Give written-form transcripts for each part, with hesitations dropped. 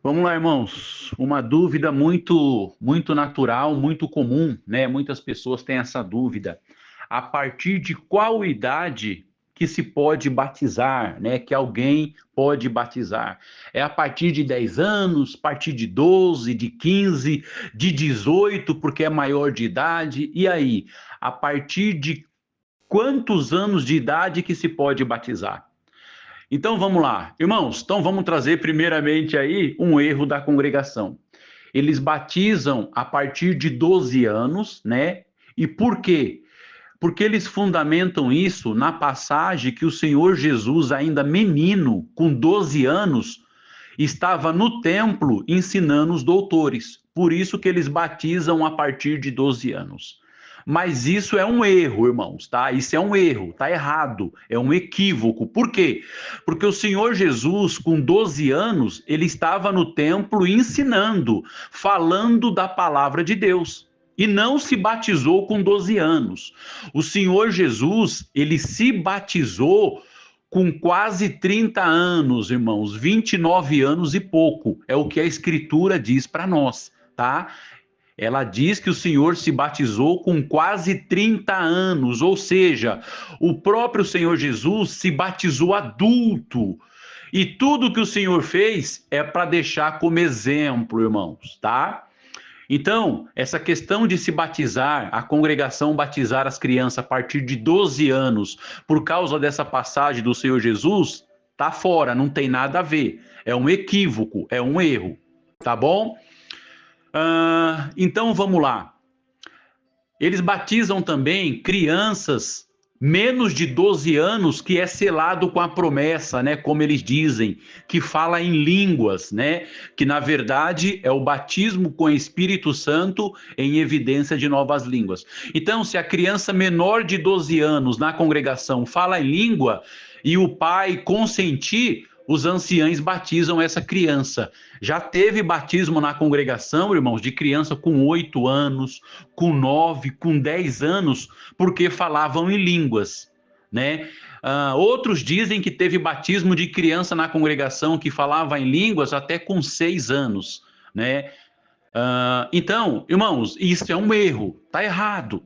Vamos lá, irmãos. Uma dúvida muito natural, muito comum, né? Muitas pessoas têm essa dúvida. A partir de qual idade que se pode batizar, né? Que alguém pode batizar? É a partir de 10 anos, a partir de 12, de 15, de 18, porque é maior de idade? E aí, a partir de quantos anos de idade que se pode batizar? Então vamos lá, irmãos. Então vamos trazer primeiramente aí um erro da congregação. Eles batizam a partir de 12 anos, né? E por quê? Porque eles fundamentam isso na passagem que o Senhor Jesus, ainda menino, com 12 anos, estava no templo ensinando os doutores. Por isso que eles batizam a partir de 12 anos. Mas isso é um erro, irmãos, tá? Isso é um erro, tá errado, é um equívoco. Por quê? Porque o Senhor Jesus, com 12 anos, ele estava no templo ensinando, falando da palavra de Deus. E não se batizou com 12 anos. O Senhor Jesus, ele se batizou com quase 30 anos, irmãos, 29 anos e pouco. É o que a Escritura diz para nós, tá? Ela diz que o Senhor se batizou com quase 30 anos, ou seja, o próprio Senhor Jesus se batizou adulto. E tudo que o Senhor fez é para deixar como exemplo, irmãos, tá? Então, essa questão de se batizar, a congregação batizar as crianças a partir de 12 anos, por causa dessa passagem do Senhor Jesus, tá fora, não tem nada a ver. É um equívoco, é um erro, tá bom? Então vamos lá. Eles batizam também crianças menos de 12 anos que é selado com a promessa, né, como eles dizem, que fala em línguas, né, que na verdade é o batismo com o Espírito Santo em evidência de novas línguas. Então, se a criança menor de 12 anos na congregação fala em língua e o pai consentir, os anciães batizam essa criança. Já teve batismo na congregação, irmãos, de criança com 8 anos, com 9, com 10 anos, porque falavam em línguas, né? Outros dizem que teve batismo de criança na congregação que falava em línguas até com 6 anos, né? Então, irmãos, isso é um erro, tá errado.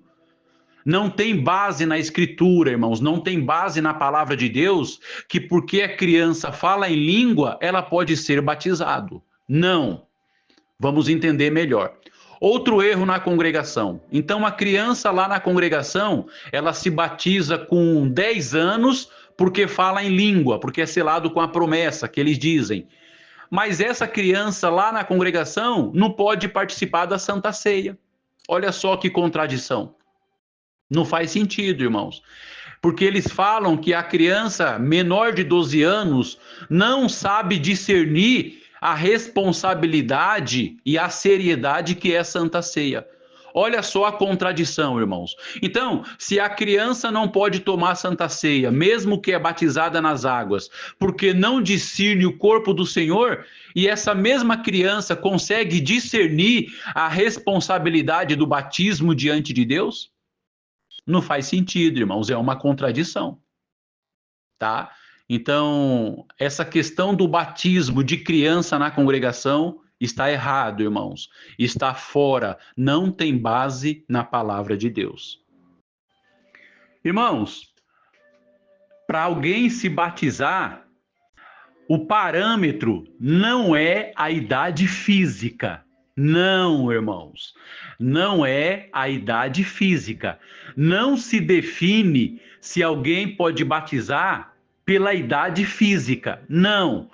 Não tem base na escritura, irmãos, não tem base na palavra de Deus que porque a criança fala em língua, ela pode ser batizado. Não. Vamos entender melhor. Outro erro na congregação. Então a criança lá na congregação, ela se batiza com 10 anos porque fala em língua, porque é selado com a promessa que eles dizem. Mas essa criança lá na congregação não pode participar da Santa Ceia. Olha só que contradição. Não faz sentido, irmãos. Porque eles falam que a criança menor de 12 anos não sabe discernir a responsabilidade e a seriedade que é a Santa Ceia. Olha só a contradição, irmãos. Então, se a criança não pode tomar Santa Ceia, mesmo que é batizada nas águas, porque não discerne o corpo do Senhor, e essa mesma criança consegue discernir a responsabilidade do batismo diante de Deus? Não faz sentido, irmãos, é uma contradição, tá? Então, essa questão do batismo de criança na congregação está errado, irmãos. Está fora, não tem base na palavra de Deus. Irmãos, para alguém se batizar, o parâmetro não é a idade física. Não, irmãos. Não é a idade física. Não se define se alguém pode batizar pela idade física. Não.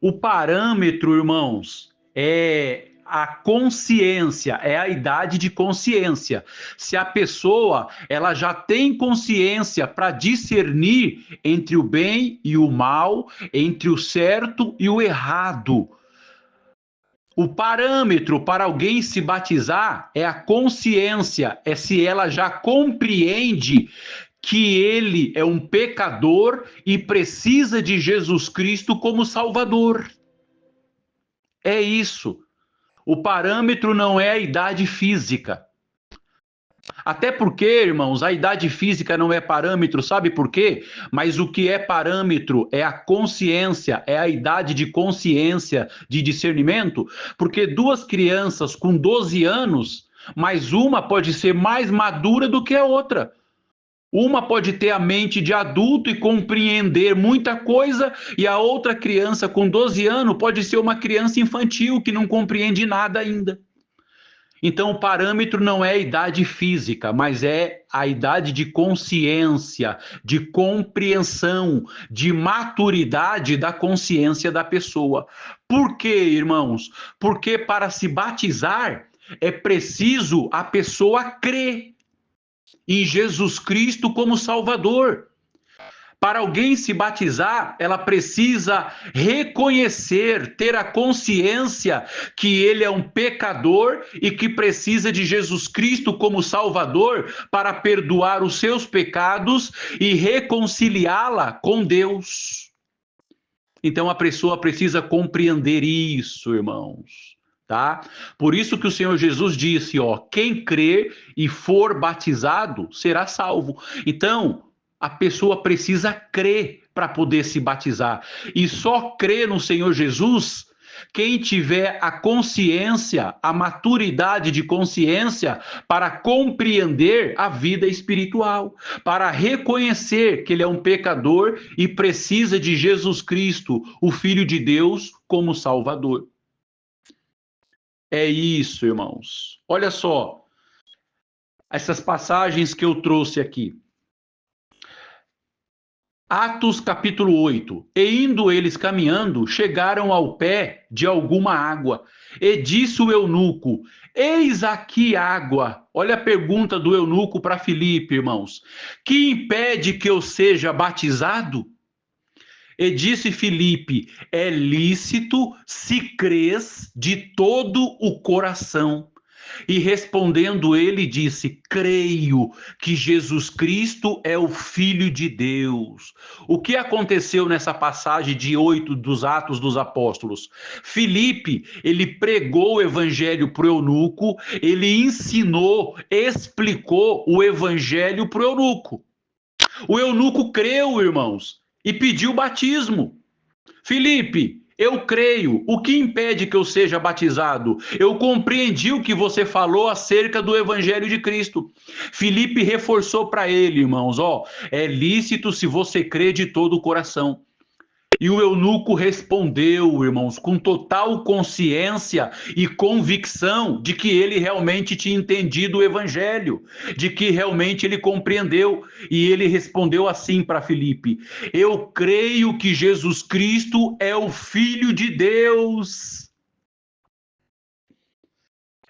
O parâmetro, irmãos, é a consciência, é a idade de consciência. Se a pessoa ela já tem consciência para discernir entre o bem e o mal, entre o certo e o errado. O parâmetro para alguém se batizar é a consciência, é se ela já compreende que ele é um pecador e precisa de Jesus Cristo como Salvador. É isso. O parâmetro não é a idade física. Até porque, irmãos, a idade física não é parâmetro, sabe por quê? Mas o que é parâmetro é a consciência, é a idade de consciência, de discernimento, porque duas crianças com 12 anos, mas uma pode ser mais madura do que a outra. Uma pode ter a mente de adulto e compreender muita coisa, e a outra criança com 12 anos pode ser uma criança infantil que não compreende nada ainda. Então, o parâmetro não é a idade física, mas é a idade de consciência, de compreensão, de maturidade da consciência da pessoa. Por quê, irmãos? Porque para se batizar é preciso a pessoa crer em Jesus Cristo como Salvador. Para alguém se batizar, ela precisa reconhecer, ter a consciência que ele é um pecador e que precisa de Jesus Cristo como Salvador para perdoar os seus pecados e reconciliá-la com Deus. Então a pessoa precisa compreender isso, irmãos. Tá? Por isso que o Senhor Jesus disse, ó, quem crer e for batizado será salvo. Então, a pessoa precisa crer para poder se batizar. E só crer no Senhor Jesus quem tiver a consciência, a maturidade de consciência para compreender a vida espiritual, para reconhecer que ele é um pecador e precisa de Jesus Cristo, o Filho de Deus, como Salvador. É isso, irmãos. Olha só, essas passagens que eu trouxe aqui. Atos capítulo 8. E indo eles caminhando, chegaram ao pé de alguma água. E disse o eunuco: Eis aqui água. Olha a pergunta do eunuco para Filipe, irmãos. Que impede que eu seja batizado? E disse Filipe: É lícito se crês de todo o coração. E respondendo ele, disse: Creio que Jesus Cristo é o Filho de Deus. O que aconteceu nessa passagem de 8 dos Atos dos Apóstolos? Filipe, ele pregou o evangelho para o eunuco, ele ensinou, explicou o evangelho para o eunuco. O eunuco creu, irmãos, e pediu batismo. Filipe, eu creio. O que impede que eu seja batizado? Eu compreendi o que você falou acerca do Evangelho de Cristo. Filipe reforçou para ele, irmãos, ó, é lícito se você crê de todo o coração. E o eunuco respondeu, irmãos, com total consciência e convicção de que ele realmente tinha entendido o evangelho, de que realmente ele compreendeu. E ele respondeu assim para Filipe: Eu creio que Jesus Cristo é o Filho de Deus.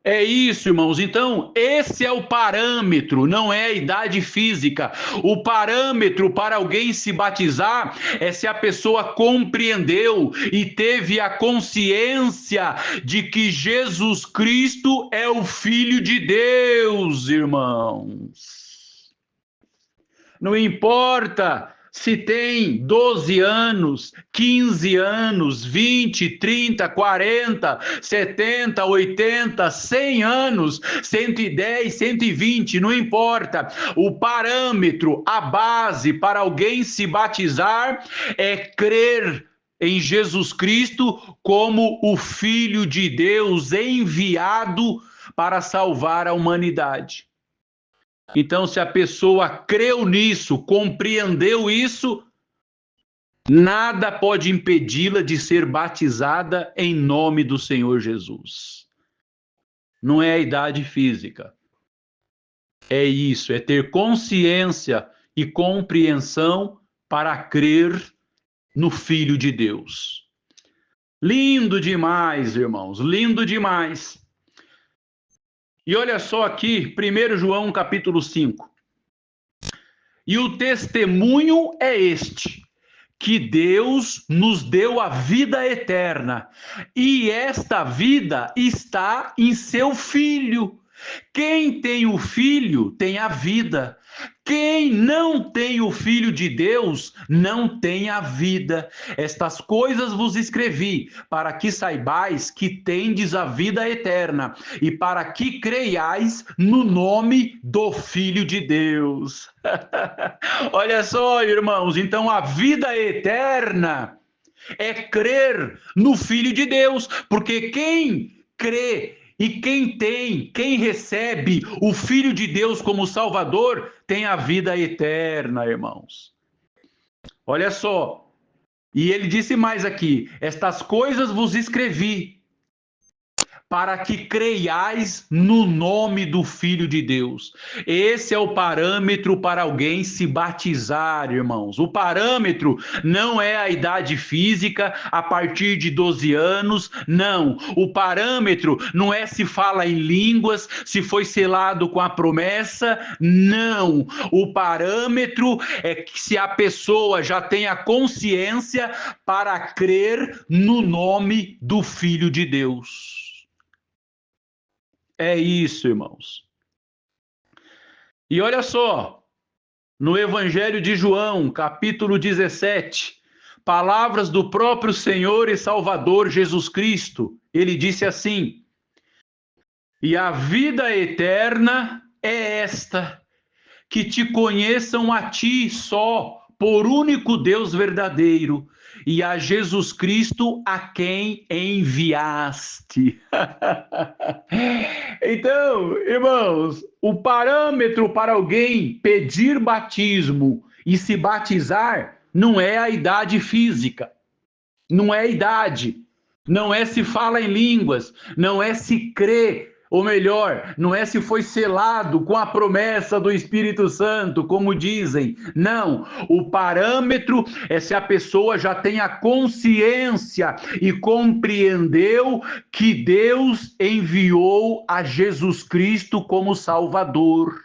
É isso, irmãos. Então, esse é o parâmetro, não é a idade física. O parâmetro para alguém se batizar é se a pessoa compreendeu e teve a consciência de que Jesus Cristo é o Filho de Deus, irmãos. Não importa se tem 12 anos, 15 anos, 20, 30, 40, 70, 80, 100 anos, 110, 120, não importa. O parâmetro, a base para alguém se batizar é crer em Jesus Cristo como o Filho de Deus enviado para salvar a humanidade. Então, se a pessoa creu nisso, compreendeu isso, nada pode impedi-la de ser batizada em nome do Senhor Jesus. Não é a idade física. É isso, é ter consciência e compreensão para crer no Filho de Deus. Lindo demais, irmãos, lindo demais. E olha só aqui, 1 João capítulo 5. E o testemunho é este, que Deus nos deu a vida eterna, e esta vida está em seu Filho. Quem tem o Filho tem a vida. Quem não tem o Filho de Deus não tem a vida. Estas coisas vos escrevi, para que saibais que tendes a vida eterna, e para que creiais no nome do Filho de Deus. Olha só, irmãos, então a vida eterna é crer no Filho de Deus, porque quem crê e quem recebe o Filho de Deus como Salvador, tem a vida eterna, irmãos. Olha só, e ele disse mais aqui: estas coisas vos escrevi, para que creiais no nome do Filho de Deus. Esse é o parâmetro para alguém se batizar, irmãos. O parâmetro não é a idade física a partir de 12 anos, não. O parâmetro não é se fala em línguas, se foi selado com a promessa, não. O parâmetro é que se a pessoa já tem a consciência para crer no nome do Filho de Deus. É isso, irmãos. E olha só, no Evangelho de João, capítulo 17, palavras do próprio Senhor e Salvador Jesus Cristo, ele disse assim: e a vida eterna é esta, que te conheçam a ti só, por único Deus verdadeiro, e a Jesus Cristo a quem enviaste. Então, irmãos, o parâmetro para alguém pedir batismo e se batizar não é a idade física, não é a idade, não é se fala em línguas, não é se crê, ou melhor, não é se foi selado com a promessa do Espírito Santo, como dizem. Não, o parâmetro é se a pessoa já tem a consciência e compreendeu que Deus enviou a Jesus Cristo como Salvador.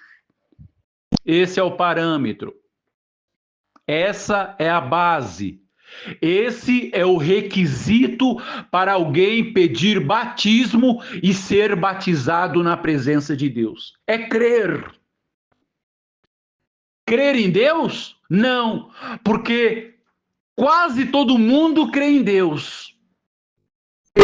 Esse é o parâmetro. Essa é a base. Esse é o requisito para alguém pedir batismo e ser batizado na presença de Deus. É crer. Crer em Deus? Não, porque quase todo mundo crê em Deus.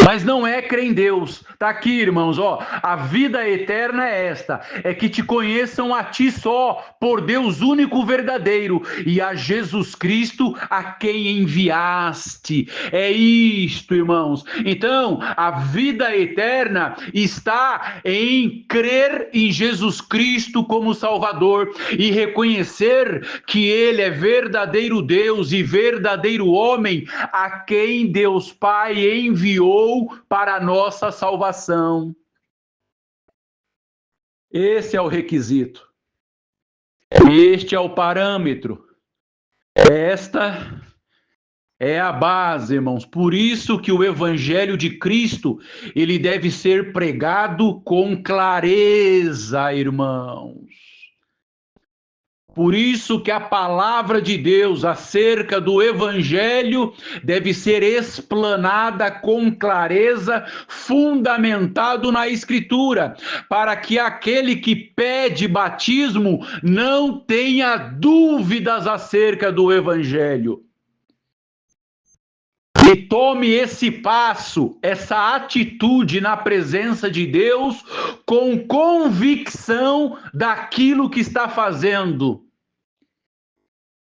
Mas não é crer em Deus. Tá aqui, irmãos, ó. A vida eterna é esta: é que te conheçam a ti só, por Deus único verdadeiro, e a Jesus Cristo a quem enviaste. É isto, irmãos. Então, a vida eterna está em crer em Jesus Cristo como Salvador e reconhecer que ele é verdadeiro Deus e verdadeiro homem, a quem Deus Pai enviou para a nossa salvação. Esse é o requisito. Este é o parâmetro. Esta é a base, irmãos. Por isso que o evangelho de Cristo, ele deve ser pregado com clareza, irmãos. Por isso que a palavra de Deus acerca do Evangelho deve ser explanada com clareza, fundamentado na Escritura, para que aquele que pede batismo não tenha dúvidas acerca do Evangelho. E tome esse passo, essa atitude na presença de Deus, com convicção daquilo que está fazendo.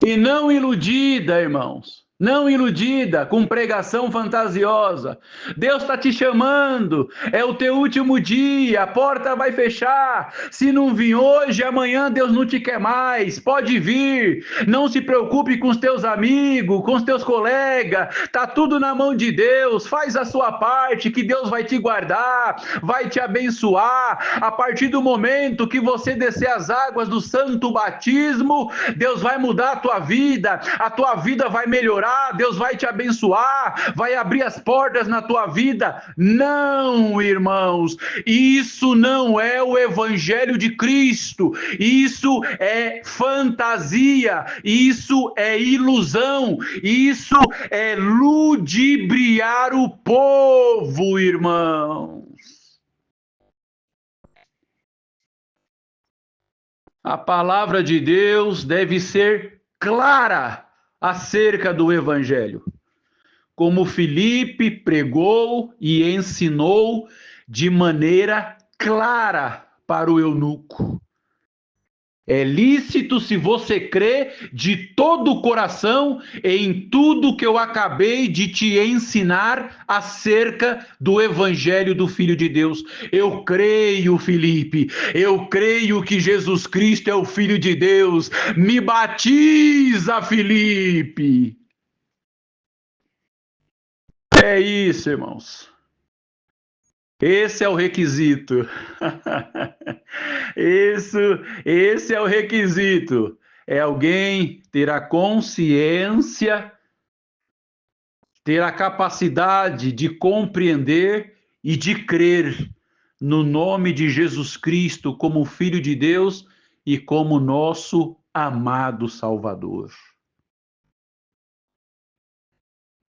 E não iludida, irmãos. Não iludida com pregação fantasiosa. Deus está te chamando, é o teu último dia, a porta vai fechar. Se não vir hoje, amanhã Deus não te quer mais. Pode vir, não se preocupe com os teus amigos, com os teus colegas, tá tudo na mão de Deus. Faz a sua parte, que Deus vai te guardar, vai te abençoar. A partir do momento que você descer as águas do santo batismo, Deus vai mudar a tua vida vai melhorar. Deus vai te abençoar, vai abrir as portas na tua vida. Não, irmãos, isso não é o evangelho de Cristo. Isso é fantasia, isso é ilusão, isso é ludibriar o povo, irmãos. A palavra de Deus deve ser clara acerca do Evangelho, como Filipe pregou e ensinou de maneira clara para o eunuco. É lícito se você crê de todo o coração em tudo que eu acabei de te ensinar acerca do Evangelho do Filho de Deus. Eu creio, Felipe, eu creio que Jesus Cristo é o Filho de Deus. Me batiza, Felipe. É isso, irmãos. Esse é o requisito. Isso, esse é o requisito. É alguém ter a consciência, ter a capacidade de compreender e de crer no nome de Jesus Cristo como Filho de Deus e como nosso amado Salvador.